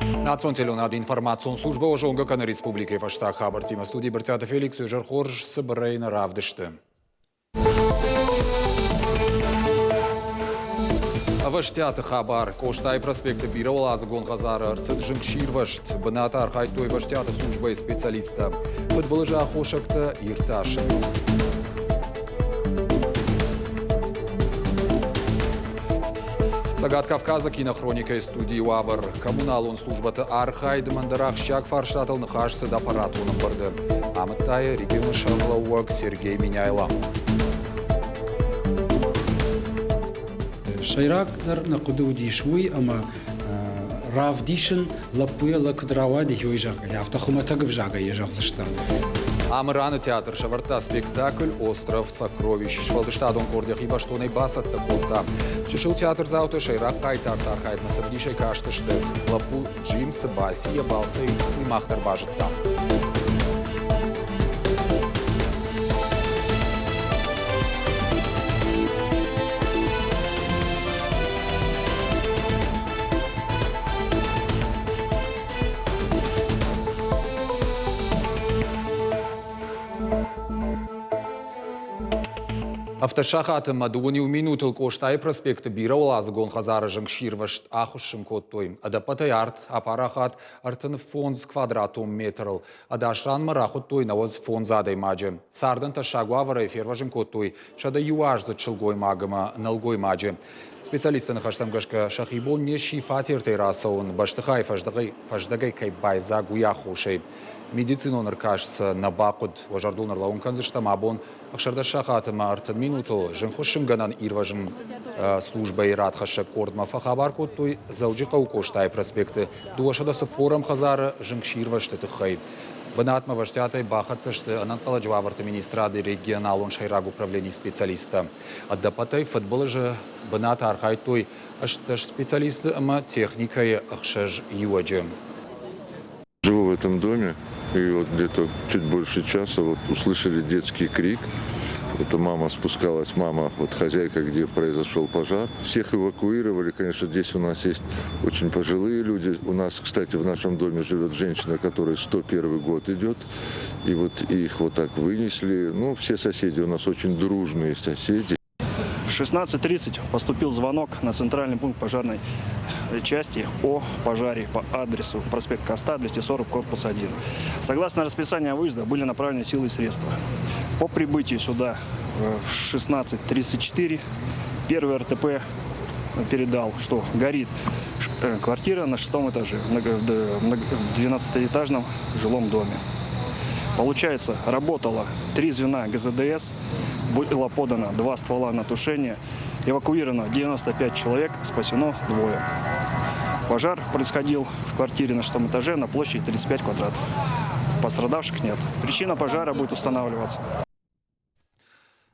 Национальная информационная служба уже Онгакана Республики Фаштаг Хабар Тима студии Бертята Феликс и Жерхорж Сабрейна Равдышты. Ваштята Хабар Коштай проспекта Бирова Азгон Газара Саджинг Ширвашт Банатар Хайтой Ваштята служба и специалиста Подбалажа Хошакта Ирташец. Сагат Кавказа кинохроника студии Уабар. Коммунал он службата Архайд Мандарах Щак Фарштатл Нахашса до аппарату Намбарды. Аматая региона Шарлауак Сергей Миняйла. Шайрак на кудуди швуй, ама равдишен лапуя лакудравади юйжак. Автохуматаг в жага ежак за что. Амрана театр Шаварта спектакль «Остров сокровищ». Швалдыштадон кордях и баштоной басат такота. Чешил театр заута Шайрак Кайтар Тархайд на сабдишей каштышты. Лапу Джимса Басия Балсей и Махтар бажет там. Автошахаты мадуни у минуту коштай проспекта Бирова Азгон Хазара Жангширвашт Ахушим Коттой. Адапатай арт апарахат артын фонз квадратум метрл. Адашран марахут той навоз фон задай маджи. Сардан ташагуавара эфирважим Коттой. Шада юаж за чилгой магама налгой маджи. Специалисты на хаштамгашка шахибон не шифатир террасаун. Баштахай фаждагай кай байза гуяхушей. Медицину наркашся на бакут важардунар лаункан заштам абон ахшардашахатыма артын минуту жынхушым ганан ирважын служба ират хаша кордма фахабар коттой зауджика у коштай проспекты дуашадасы порам хазары жынкширвашты тыхай. Бынатма ваштятай бахатсашты анантала джваварты министрады регионал он шайраг управлений специалиста. Аддапатай футболы же быната архайтой ашташ специалисты ама техникой ахшаж юаджи. Живу в этом доме, и вот где-то чуть больше часа вот услышали детский крик. Это мама спускалась, вот хозяйка, где произошел пожар. Всех эвакуировали, конечно, здесь у нас есть очень пожилые люди. У нас, кстати, в нашем доме живет женщина, которой 101 год идет. И вот их вот так вынесли. Ну, все соседи у нас очень дружные соседи. В 16:30 поступил звонок на центральный пункт пожарной части о пожаре по адресу проспект Коста, 240, корпус 1. Согласно расписанию выезда были направлены силы и средства. По прибытию сюда в 16:34 первый РТП передал, что горит квартира на 6-м этаже, в 12-этажном жилом доме. Получается, работало 3 звена ГЗДС, было подано 2 ствола на тушение, эвакуировано 95 человек, спасено 2. Пожар происходил в квартире на 6-м этаже на площади 35 квадратов. Пострадавших нет. Причина пожара будет устанавливаться.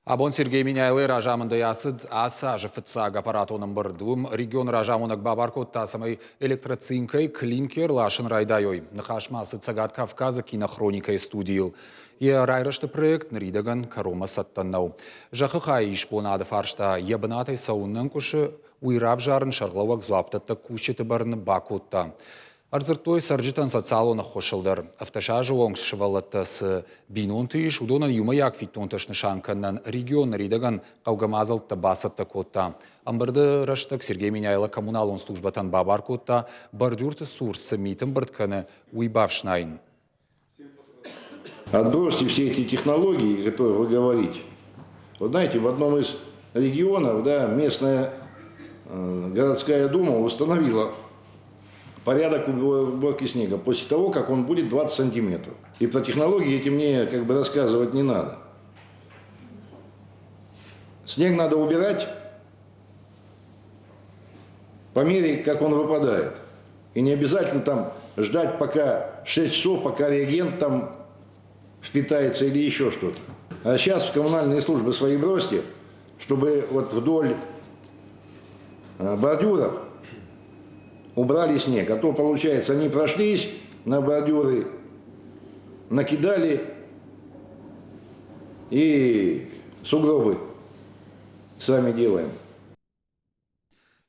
Абон Сергей Миняйлы ражамында ясыд аса жыфытсаг аппарату номер 2 регион ражамунак бабаркот тасамай электроцинкой клинкер лашын райдайой. Нахашмасы цагат Кавказа кинохроника студиил. И райрашты проект наридаган карома саттаннау. Жахыхай ишпонады фаршта ебанатай сауннан кушы уйрав жарын шарлауак зуаптатта кушеті барны бакутта. Арзыртой сарджитан социалона хошылдар. Автошажы оңшывалатта с бинонтыш, удонан юмаяк фиттонтышны шанканнан регион наридаган қаугамазалтта басатта котта. Амбарды раштак Сергей Миняйла коммунал он службатан бабар котта, бордюрты сурсы митым быртканы уйбавшнайн. Отбросьте все эти технологии, которые вы говорите. Вот знаете, в одном из регионов, да, местная городская дума установила порядок уборки снега после того, как он будет 20 сантиметров. И про технологии эти мне как бы рассказывать не надо. Снег надо убирать по мере, как он выпадает. И не обязательно там ждать пока 6 часов, пока реагент там впитается или еще что-то. А сейчас в коммунальные службы свои бросьте, чтобы вот вдоль бордюров убрали снег. А то, получается, они прошлись на бордюры, накидали и сугробы сами делаем.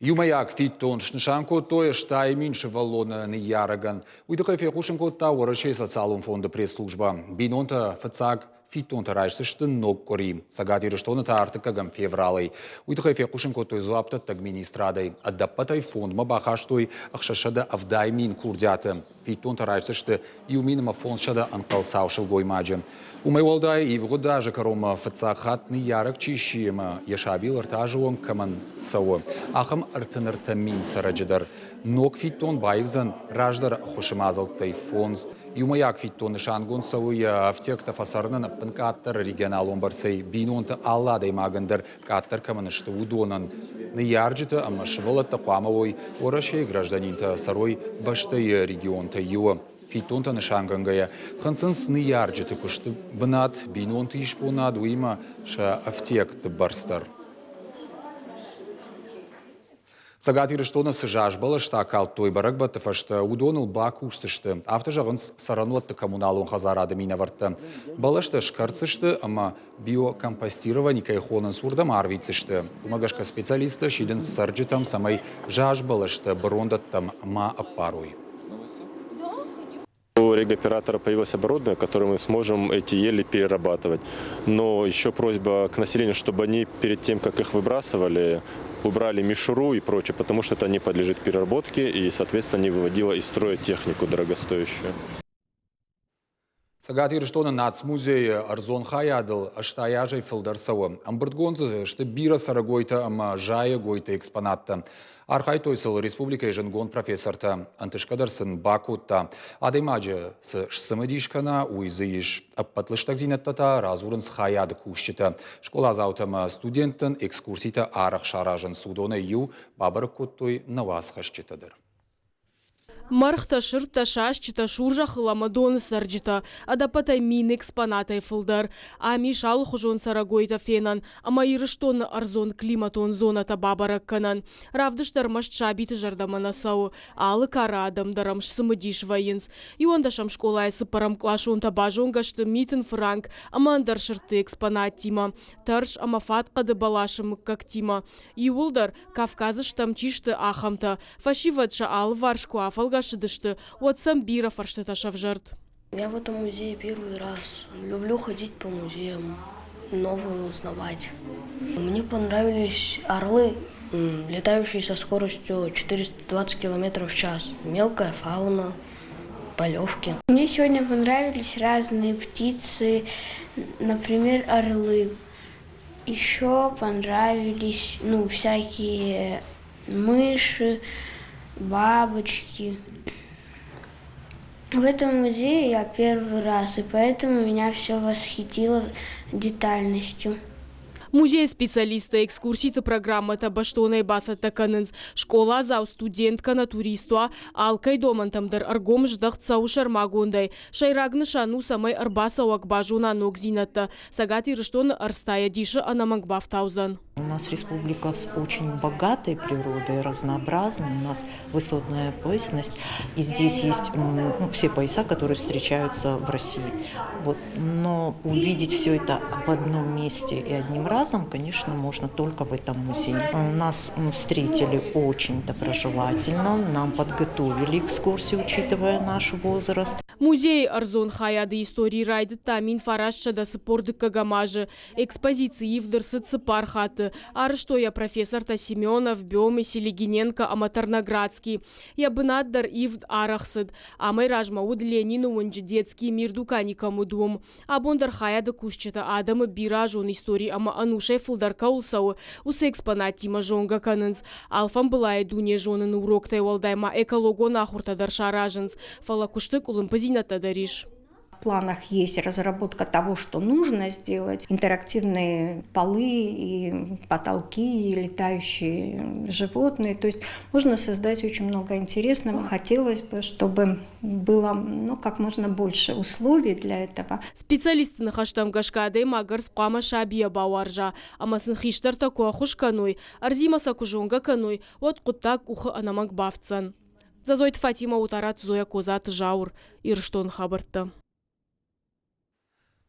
Юмаяк фиттон шншанко той штай меньше валлона не яраган. Уйдахай фекушенко тауэрашей социалум фонда пресс-служба. Бинонта фацаг фиттон тарайшсышты ног кори. Сагати рештона таартыкагам февралай. Уйдахай фекушенко той зуапта так министрадай. Аддапатай фонд мабахаштой ахшашада авдай мин курдята. Фиттон тарайшсышты юминама фонд шада анкалсаушыл гоймаджа. Умайвалдай и вгода же карома фацахат не ярак чищиема. Яшабил артажуон каман сау. Ахам артанартамин сараджадар. Ног фиттон байвзан раждар хошемазал тайфонз. Юмаяк фиттон нишангон сау я афтекта фасарна на панкаттар регионалон барсей. Бинонта алладай магандар каттар каманышты удонан. Не ярджита амашвалат тақуамовой. Орашей гражданин-то сарой баштай регион-то юа. Фитонта нишангангая. Хансенс не ярджита кушты бнат. Бинонта ишпонад уима ша афтект барстар. Сагатир что на сажаж было штакал той барак бата что удонул баку что автожагынс саранот коммуналун хазарада минаварта было что шкарцышты ама биокомпостирование кайхонан сурда марвицышты умагашка специалиста шиден сарджитам самой жаж было что брондат там ма апаруй. У регоператора появилось оборудование, которое мы сможем эти ели перерабатывать. Но еще просьба к населению, чтобы они перед тем, как их выбрасывали, убрали мишуру и прочее, потому что это не подлежит переработке и, соответственно, не выводило из строя технику дорогостоящую. Сагатир что на нацмузей Арзон Хаядл аштаяжей филдарсава. Амбрдгонзы что бира сарагойта ама жая гойта экспонатта. Архай тойсыл республика жангон профессорта антышкадарсын бакутта. Адаймаджа с самадишкана уйзыиш. Аппатлыштак зинаттата разурынс хаяды кушчита. Школа заутама студенттен экскурсита арах шаражын судона ю бабарыккуттой навас хашчитадыр. Мархта шырта шашчита шуржа хыламадон сарджита, адапатай мин экспонатай фылдар, ами шал хужон сарагойта фенан, ама ирыштон арзон климатон зоната бабаракканан, равдыштар машчабиты жардаманасау, алы кара адамдарам шсымыдиш военс, и ондашам школай сыпарам клашонта бажонгашты митын франк, ама андар шырты экспонат тима, тарш ама фаткады балашым как тима, и улдар Кавказыштам чишты ахамта, фашиватша ал варшку афалга вот сам бира фарштета шавжарт. Я в этом музее первый раз. Люблю ходить по музеям, новые узнавать. Мне понравились орлы, летающие со скоростью 420 км в час. Мелкая фауна, полевки. Мне сегодня понравились разные птицы, например, орлы. Еще понравились, всякие мыши, бабочки. В этом музее я первый раз, и поэтому меня все восхитило детальностью. Музей специалиста экскурситы программа табаштонай баса таканынс. Школа зау студентка на туристуа, алкай домантамдар аргом ждах цау шармагондай. Шайрагны шану самай арбаса уакбажу на ног зината. Сагати рыштон арстая диша анамангбав таузан. У нас республика с очень богатой природой, разнообразной, у нас высотная поясность, и здесь есть все пояса, которые встречаются в России. Но увидеть все это в одном месте и одним разом, конечно, можно только в этом музее. Нас встретили очень доброжелательно, нам подготовили экскурсию, учитывая наш возраст. Музей Арзон Хаяды истории райды тамин фарашчада сыпорды кагамажы, экспозиции вдырсы цыпархаты, арыштоя профессор Семенов, Бём и Селигиненко, Аматорноградский, ябынаддар ивд арахсыд, амай ражмауд Ленину унджи детский мир дуканикаму дом, абондар Хаяды кушчата адамы биражон истории ама анушай фылдар каулсау, усы экспонат тима жонга канынс, алфам былай дуне жонын уроктай уалдайма экологон ахуртадар шаражынс, фалакуштык улымпазината дариш. В планах есть разработка того, что нужно сделать. Интерактивные полы и потолки, и летающие животные. То есть можно создать очень много интересного. Хотелось бы, чтобы было как можно больше условий для этого. Специалисты на хаштам гашкады магарс қама шабия бауаржа. Амасын хиштар такуа хушканой. Арзима сакужонга каной. Вот куттак ухы анаманг бавцан. Зазойт Фатима утарат Зоя Козат жаур. Ирштон хабарта.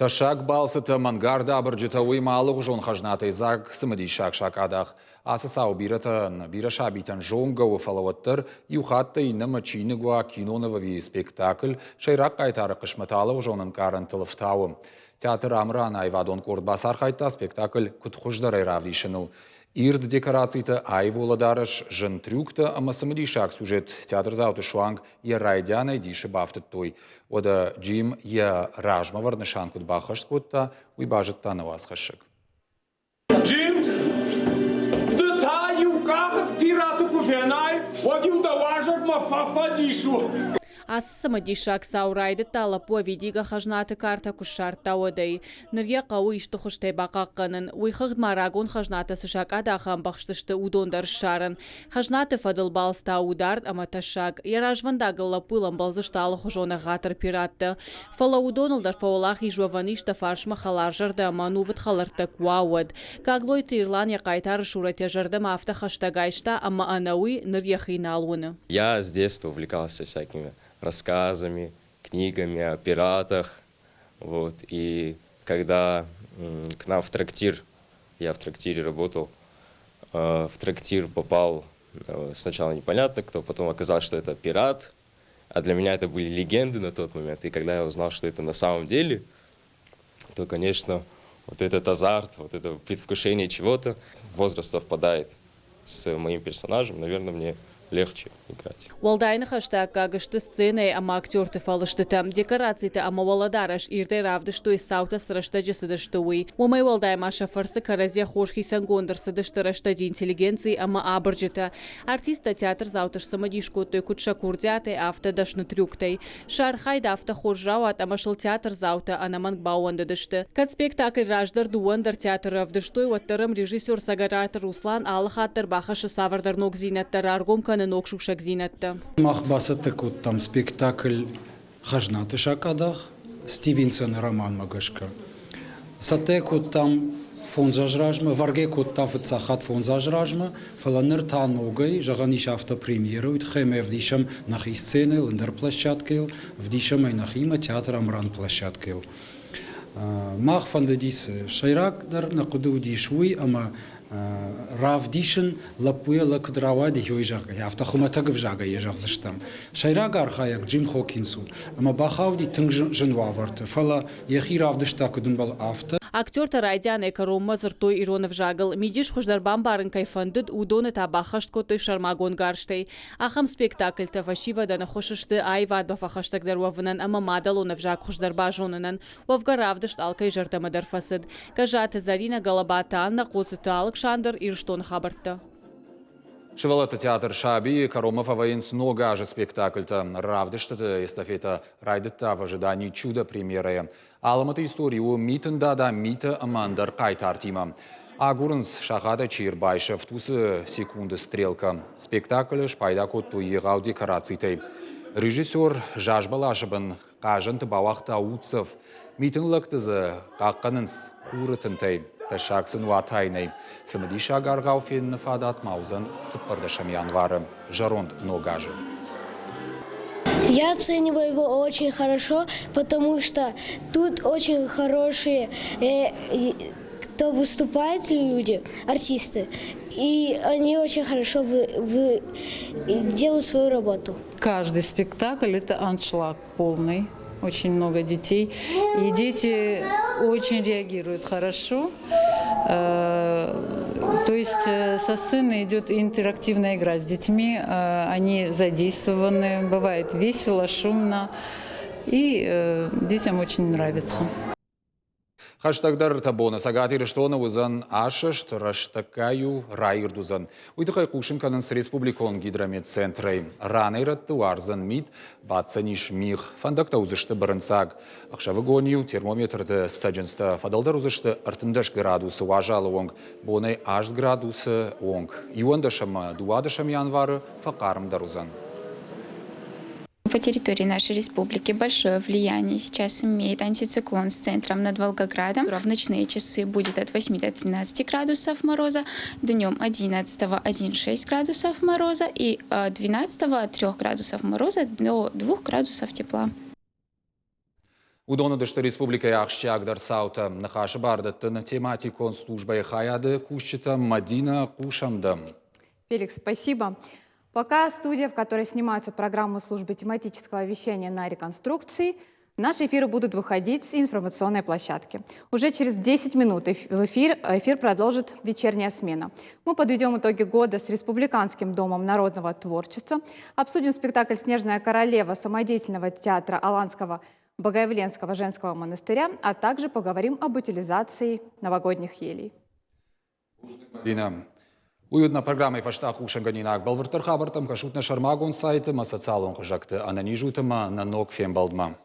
Ташак балсыты мангарда абыржытауы малы ғжон қажнаты заг сымыди шак адақ. Асысау бира шабитан жоңгауы фалаваттыр, юхатты иннымы чиныгуа киноновый спектакль, шайрақ қайтары қышматалы ғжонын карын тылыфтауы. Театр Амран айвадон кордбасар қайтта спектакль күтхұждар айравдишыныл. Ирд декорацийты айволадарыш жын трюкты, ама сымыди шак сюжет театр зауты шуанг е райдяна диші бафтыт той. Ода Джим е ражма варнышан кут бахаш кутта, уйбажытта на вас хашык. Джим, да юкахат пирату куфенай, вот юдаважат мафафа дишу. Асысымы дишак саурайды тала поведига хажнаты карта кушар тауадай. Нырья қауы ішті құштай бақаққанын. Уйхығд марагон хажнаты сышак адахам бақштышты удондар шарын. Хажнаты фадыл балста удард ама ташак. Яражвандагы лапылам балзышталы хужона ғатыр пиратты. Фала удонылдар фаулах ижуаваништа фаршма халар жарды ама нувыт халарты куауад. Каглой тирлан я қайтары шурате жарды мафта хаштагайшта ама анауи нырья хиналуны. Я с детства увлекался всякими рассказами, книгами о пиратах. Вот. И когда к нам в трактир, я в трактире работал, в трактир попал сначала непонятно кто, потом оказалось, что это пират. А для меня это были легенды на тот момент. И когда я узнал, что это на самом деле, то, конечно, вот этот азарт, вот это предвкушение чего-то, возраст совпадает с моим персонажем, наверное, мне легче играть. Валдайны хаштаг кагышты сценой ама актерты фалышты там декорации-то ама валадараш ирдей равды, что и саута срашта джесыдыштуи. Умай валдай маша фарсы каразе хошхи сангондыр сыдыштырашта интеллигенции ама абырджита. Артиста театр заутыш самодишку той кутша курдяты авто дашны трюктай. Шархайда авто хожжауат ама шыл театр заута анаманг бауанды дышты. Кат спектакль раждар дуандар театр равдыштуй ваттарым режиссер Сагаратыр Руслан алыхаттыр бахашы савардар ног зинаттар аргомканы нокшукшак зинатта. Мах басыты кут там спектакль хажнаты шакадах, Стивенсон роман магашка. Сате кут там фон зажражма, варге кут там фцахат фон зажражма, фаланер таногай, жаганиш автопремьеру, итхеме вдишам нахи сцены, лендер площадкел, вдишам и нахима театр Амран площадкел. Мах фандадис шайрак дар накуду дишвуй, ама равдишин лапуя лакдравади йойжага автохуматаг вжага ежах заштам шайрага архаяк Джим Хокинсу ама бахавди тынг жынваварты фала ехи равдышта кудумбал авто Актер Тарайдян Экарома зыртой Иронов жагыл мидиш хуждарбан барын кайфандыд удоны табахашт котой шармагон гарштай ахам спектакль тавашива дана хошышты айвад бафахаштаг дарвавнан ама мадалонов жаг хуждарба жонынан вавгаравдышт алкай жартамадар фасад кажаты Зарина Галабатан на козыты Александр Ирштон хабарта. Шевалата театр Шаби, Каромов аваинс много же спектакль-то. Равдыштата эстафета райдыта в ожидании чуда премьеры. Аламата историю митында да мита амандар кайтартима. Агурынс шахада Чирбайшев тусы секунды стрелка. Спектакль шпайда котту егау декорацийтэй. Режиссер Жажбалашыбын кажынты бавақта уцев. Митынлықтызы қаққанынс хурытынтай. Ташаксын ватайнай. Самадиша гаргауфин фадат маузан сыппардашам январом. Жаронд ногажу. Я оцениваю его очень хорошо, потому что тут очень хорошие, кто выступает, люди, артисты. И они очень хорошо делают свою работу. Каждый спектакль – это аншлаг полный. Очень много детей. И дети очень реагируют хорошо. То есть со сцены идет интерактивная игра с детьми. Они задействованы. Бывает весело, шумно. И детям очень нравится. Хаштагдар табона сагатир штона узан ашышт раштакаю райырдузан. Уйдықай Кушинканынс республикон гидрометцентрей. Ранай раттуарзан мид бацаниш мих. Фандакта узышты барынсаг. Ақшавы гонию термометрді саджинста фадалдар узышты артындаш градусы важалы онг. Бонай 8 градусы онг. Юандашама дуадашам январы фақарымдар узан. По территории нашей республики большое влияние сейчас имеет антициклон с центром над Волгоградом. В ночные часы будет от 8 до 12 градусов мороза, днем 11-1,6 градусов мороза и 12 от 3 градусов мороза до 2 градусов тепла. Удону дышты республика яхщагдar саута. Нахаша бардаттын тематикон службы хаяды кущита Мадина Кушамдам. Феликс, спасибо. Пока студия, в которой снимаются программы службы тематического вещания на реконструкции, наши эфиры будут выходить с информационной площадки. Уже через 10 минут эфир продолжит вечерняя смена. Мы подведем итоги года с Республиканским домом народного творчества, обсудим спектакль «Снежная королева» самодеятельного театра Аланского Богоявленского женского монастыря, а также поговорим об утилизации новогодних елей. Дина. Уютна программа фаштак ушанганинак балвартар хабартам кашутна шармагон сайты масацалон хажакты ананижутама на ног фембалдма.